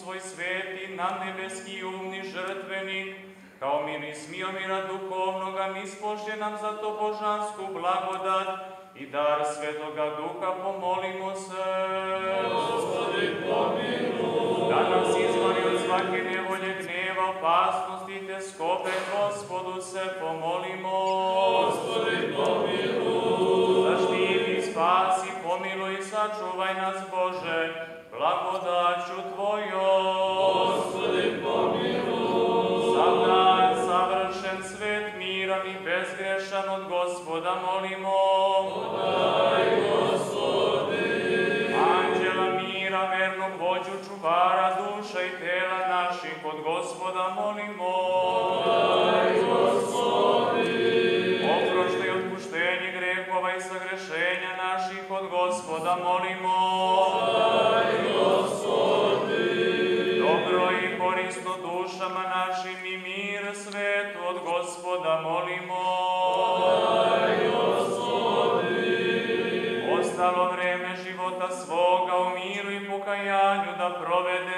svoj sveti, nadnebeski umni žrtvenik, kao miris Miomira duhovnoga, nispožnje nam za to božansku blagodat i dar Svetoga Duha, pomolimo se. Gospodi, pomiluj. Da nas izvoli od svake nevolje, gneva, opasnosti i teskobe, Gospodu se pomolimo. Gospodi, pomiluj. Zaštiti, spasi, pomiluj i sačuvaj nas, Bože, blagodaću Tvojom. Gospodi, pomiluj. Sav dan savršen, svet, miran i bezgrešan od Gospoda molimo. Podaj, Gospodi. Anđela mira, vernog vođu, čuvara duša i tela naših, od Gospoda molimo. Podaj, Gospodi. Oproštaj otpuštenje grehova i sagrešenja naših, od Gospoda molimo. Podaj, Gospodi. Dobro i korisno dušama našim i mir svetu, od Gospoda molimo. Podaj, Gospodi. Ostalo vreme života svoga u miru i pokajanju da provede